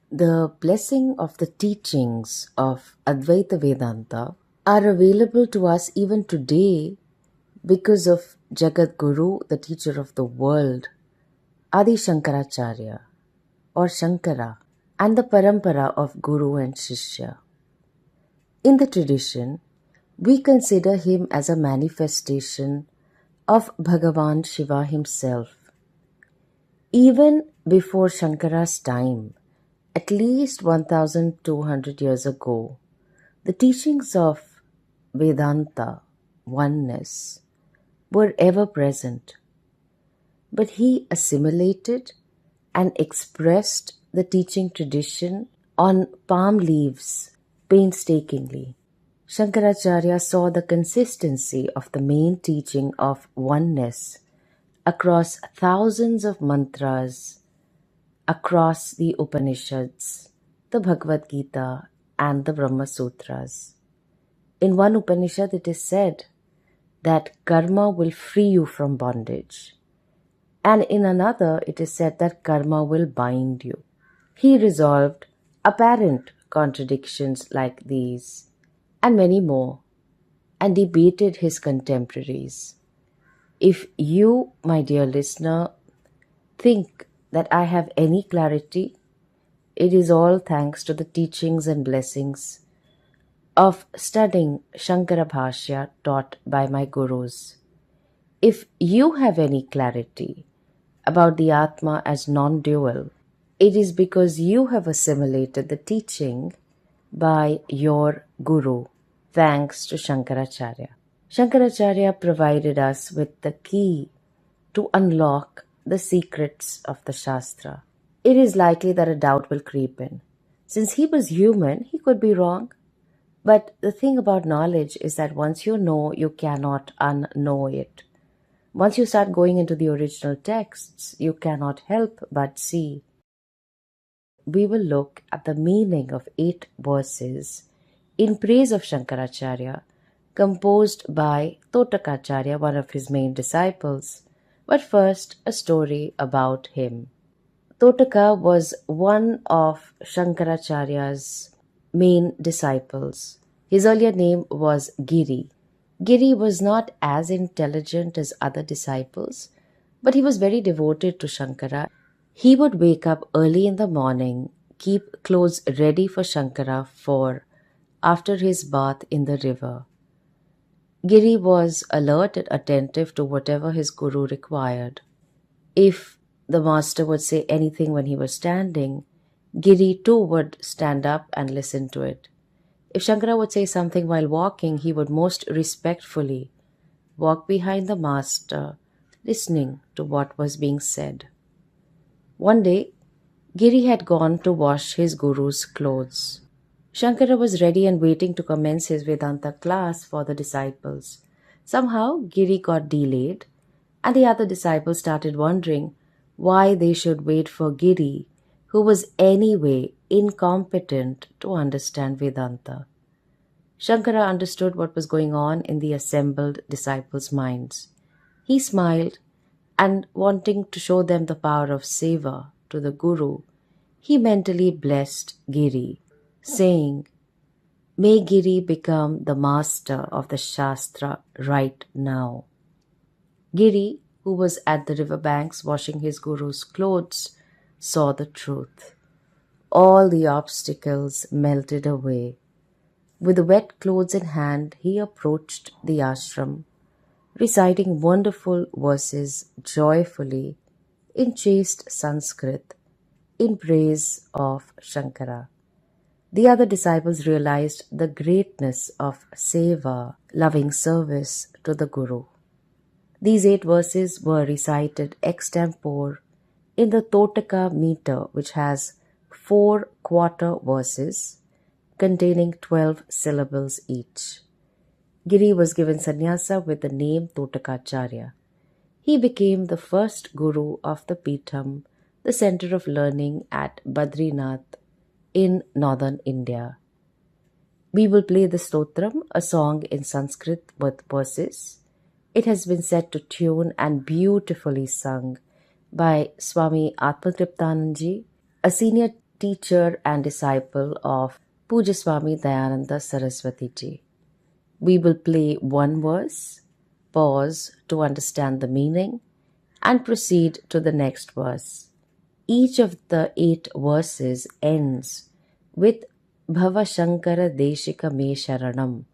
The blessing of the teachings of Advaita Vedanta are available to us even today because of Jagat Guru, the teacher of the world, Adi Shankaracharya or Shankara, and the parampara of Guru and Shishya. In the tradition, we consider him as a manifestation of Bhagavan Shiva himself. Even before Shankara's time, at least 1200 years ago, the teachings of Vedanta, oneness, were ever present. But he assimilated and expressed the teaching tradition on palm leaves painstakingly. Shankaracharya saw the consistency of the main teaching of oneness across thousands of mantras, across the Upanishads, the Bhagavad Gita, and the Brahma Sutras. In one Upanishad, it is said that karma will free you from bondage, and in another, it is said that karma will bind you. He resolved apparent contradictions like these, and many more, and debated his contemporaries. If you, my dear listener, think that I have any clarity, it is all thanks to the teachings and blessings of studying Shankara Bhashya taught by my gurus. If you have any clarity about the Atma as non-dual, it is because you have assimilated the teaching by your guru, thanks to Shankaracharya. Shankaracharya provided us with the key to unlock the secrets of the Shastra. It is likely that a doubt will creep in. Since he was human, he could be wrong. But the thing about knowledge is that once you know, you cannot unknow it. Once you start going into the original texts, you cannot help but see. We will look at the meaning of 8 verses in praise of Shankaracharya, composed by Totakacharya, one of his main disciples. But first, a story about him. Totaka was one of Shankaracharya's main disciples. His earlier name was Giri. Giri was not as intelligent as other disciples, but he was very devoted to Shankara. He would wake up early in the morning, keep clothes ready for Shankara for after his bath in the river. Giri was alert and attentive to whatever his guru required. If the master would say anything when he was standing, Giri too would stand up and listen to it. If Shankara would say something while walking, he would most respectfully walk behind the master, listening to what was being said. One day, Giri had gone to wash his guru's clothes. Shankara was ready and waiting to commence his Vedanta class for the disciples. Somehow, Giri got delayed, and the other disciples started wondering why they should wait for Giri, who was anyway incompetent to understand Vedanta. Shankara understood what was going on in the assembled disciples' minds. He smiled, and wanting to show them the power of seva to the Guru, he mentally blessed Giri, saying, "May Giri become the master of the Shastra right now." Giri, who was at the river banks washing his Guru's clothes, saw the truth. All the obstacles melted away. With the wet clothes in hand, he approached the ashram, reciting wonderful verses joyfully in chaste Sanskrit in praise of Shankara. The other disciples realized the greatness of seva, loving service to the Guru. These 8 verses were recited extempore in the Totaka meter, which has 4 quarter verses containing 12 syllables each. Giri was given sannyasa with the name Totakacharya. He became the first guru of the Pitham, the center of learning at Badrinath in northern India. We will play the stotram, a song in Sanskrit with verses. It has been set to tune and beautifully sung by Swami Atmatriptananji, a senior teacher and disciple of Puja Swami Dayananda Saraswati Ji. We will play one verse, pause to understand the meaning, and proceed to the next verse. Each of the 8 verses ends with Bhava Shankara Deshika Me Sharanam.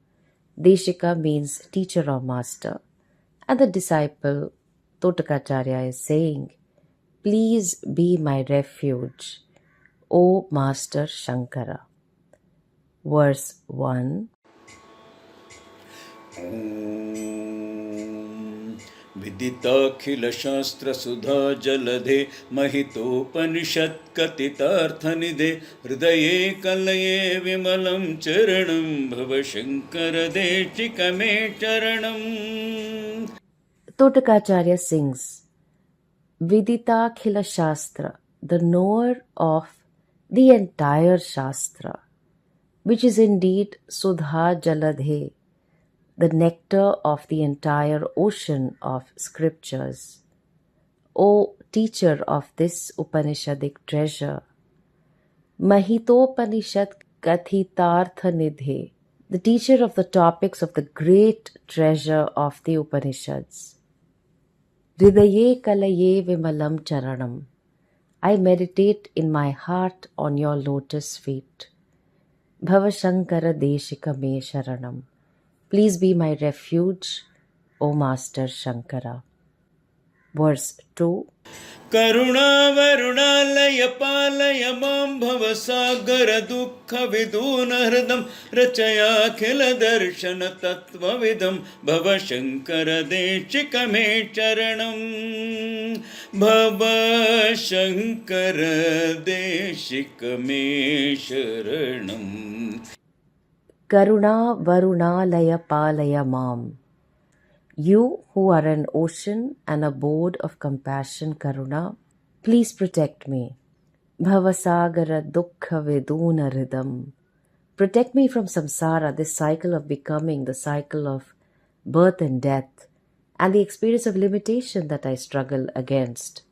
Deshika means teacher or master, and the disciple Totakacharya is saying, "Please be my refuge, O Master Shankara." Verse 1. विदिताखिलशास्त्रसुधा जलधे महितोपनिषत्कथितार्थनिधे हृदये कलये विमलं चरणं भवशङ्करदेशिकमे चरणम्. Totakacharya sings, Viditākhila Shastra, the knower of the entire Shastra, which is indeed Sudha Jaladhe, the nectar of the entire ocean of scriptures. O teacher of this Upanishadic treasure, Mahitopanishad Kathitartha Nidhe, the teacher of the topics of the great treasure of the Upanishads. Hridaye Kalaye Vimalam Charanam, I meditate in my heart on your lotus feet. Bhavashankara Deshika Me Sharanam, please be my refuge, O Master Shankara. Verse 2. करुणावरुणालय पालय मां भवसागर दुःख विदूनहृदं रचयाखिलदर्शन तत्त्वविदं भवशङ्करदेशिकमे चरणम्. भवशङ्करदेशिकमे शरणम्. Karuna Varunalaya Palaya Mam. You who are an ocean and abode of compassion, Karuna, please protect me. Bhavasagara Dukkha Veduna Ridam. Protect me from samsara, this cycle of becoming, the cycle of birth and death, and the experience of limitation that I struggle against.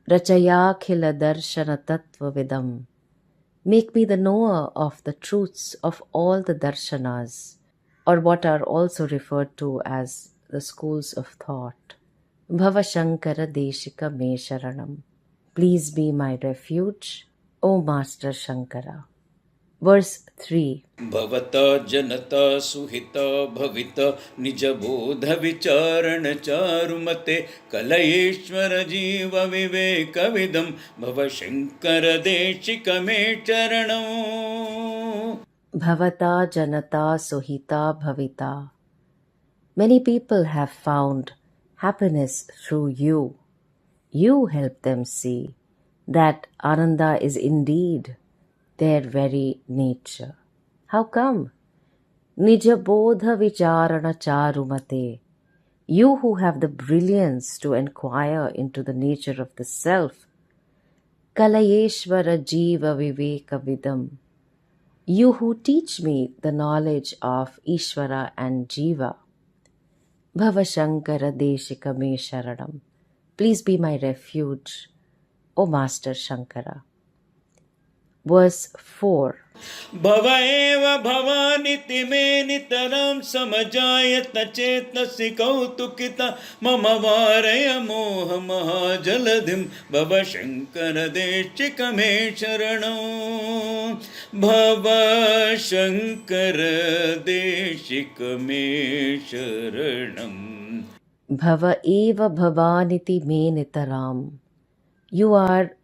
Rachayakhila Darshana Tattva Vidam. Make me the knower of the truths of all the darshanas, or what are also referred to as the schools of thought. Bhavashankara Deshika Me Sharanam. Please be my refuge, O Master Shankara. Verse 3. भवता जनता सुहिता भविता निजबोध विचारण चारुमते कलयेश्वर जीव विवेकविदं भवशङ्करदेशिकमे चरणम्. Bhavata Janata Suhita Bhavita. Many people have found happiness through you. You help them see that Ananda is indeed their very nature. How come? Nija Bodha Vicharana Charumate. You who have the brilliance to inquire into the nature of the self. Kalayeshvara Jiva Viveka Vidam. You who teach me the knowledge of Ishvara and Jiva. Bhavashankara Deshika Me Sharanam. Please be my refuge, O Master Shankara. Verse 4. भव एव भवानिति मे नितरां समजायत चेतसि कौतुकिता मम वारय मोह महाजलधिं भवशङ्करदेशिकमे शरणम्. भवशङ्करदेशिकमे शरणम्. Bhava eva bhavaniti me nitaram. You are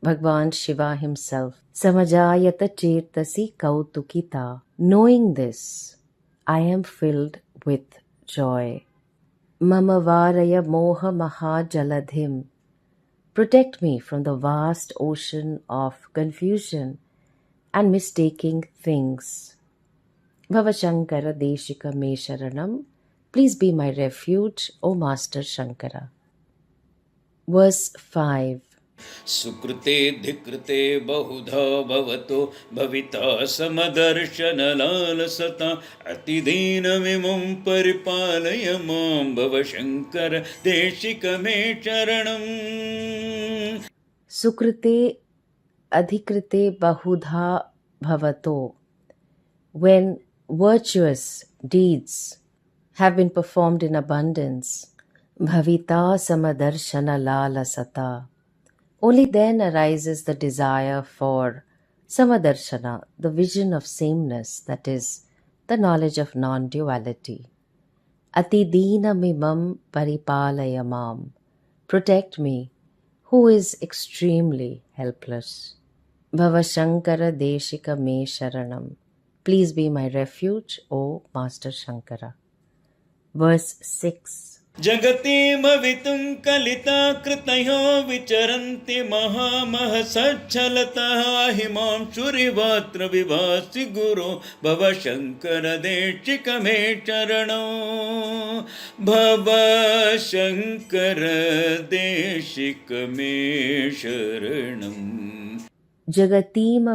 Bhagwan Shiva himself. Samajayata chetasi kautukita. Knowing this, I am filled with joy. Mama varaya moha mahajaladhim. Protect me from the vast ocean of confusion and mistaking things. Bhavashankara Deshika Me Sharanam. Please be my refuge, O Master Shankara. Verse 5. सुकृते धिकृते बहुधा भवतो भविता समदर्शनलालसता अतिदीनमिमं परिपालय मां भवशङ्कर देशिकमे चरणम्. Sukrite adhikrite bahudha bhavato, when virtuous deeds have been performed in abundance, bhavita samadarshana lalasata, only then arises the desire for samadarshana, the vision of sameness, that is, the knowledge of non-duality. Atidina mimam paripalayamam, protect me, who is extremely helpless. Bhava Shankara Deshika Me Sharanam, please be my refuge, O Master Shankara. Verse 6. जगति भवितुं कलिता कृतयो विचरन्ति महामह सच्छलतः हिमांशुरिवात्र विभासि गुरो भव शंकर देशिक मे चरणो भव शंकर देशिक मे शरणम् Jagatim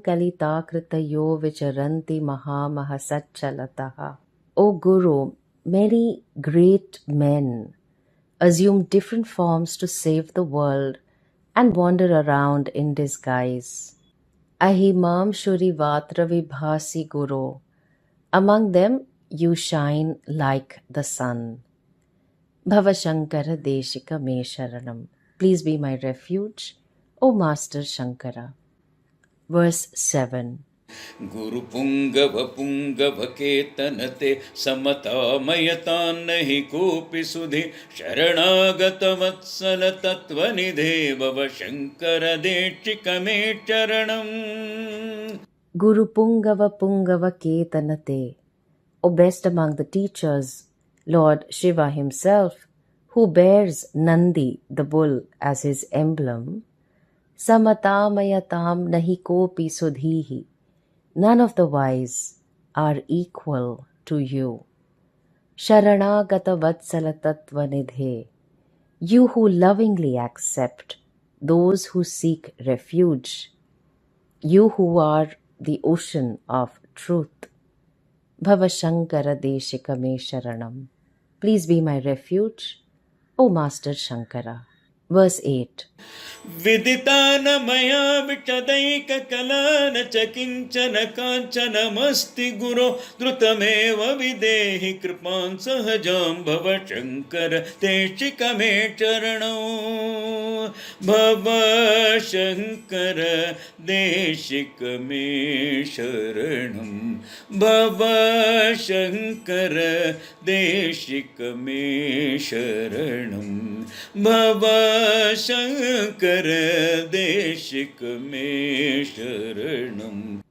kalitakrityo vicharanti mahamahasachalataha. O Guru, many great men assume different forms to save the world and wander around in disguise. Ahimam shuri vatra vibhasi Guru. Among them you shine like the sun. Bhava Shankara Deshika Me Sharanam. Please be my refuge, O Master Shankara. Verse 7. गुरु पुंगव पुंगव केतनते समतामयतान्न हि कोऽपि सुधि शरणागत वत्सल तत्त्वनिधे भव शंकर देशिक मे चरणम् Guru Pungava Pungava Ketanate, O best among the teachers, Lord Shiva himself, who bears Nandi, the bull, as his emblem, Samatamayatam nahi kopi sudhihi, none of the wise are equal to you. Sharanagata Vatsala Tattva Nidhe, you who lovingly accept those who seek refuge, you who are the ocean of truth. Bhava Shankara Deshika Me Sharanam. Please be my refuge, O Master Shankara. Verse 8. विदितान मया विशदैक कलान च किंचन कांचनमस्ति गुरो द्रुतमेव विदेहि कृपां सहजां भव शंकर देशिक मे चरणो भव शंकर देशिक मे शरणं भव शंकर देशिक मे शरणं भव शंकर देशिक मे शरणम्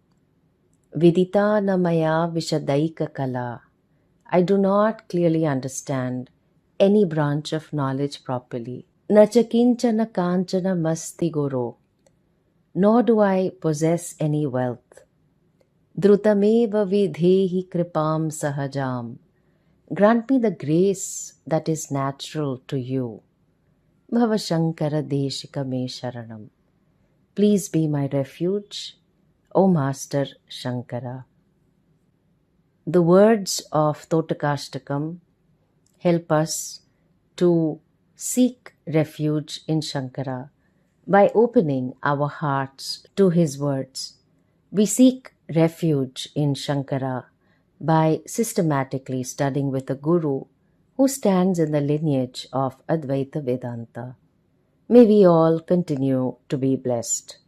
Vidita namaya vishadaika kala. I do not clearly understand any branch of knowledge properly. Nachakinchana kanchana masti guru. Nor do I possess any wealth. Dhrutameva vidhehi kripam sahajam. Grant me the grace that is natural to you. Bhava Shankara Deshika Me Sharanam. Please be my refuge, O Master Shankara. The words of Totakashtakam help us to seek refuge in Shankara by opening our hearts to his words. We seek refuge in Shankara by systematically studying with a guru who stands in the lineage of Advaita Vedanta. May we all continue to be blessed.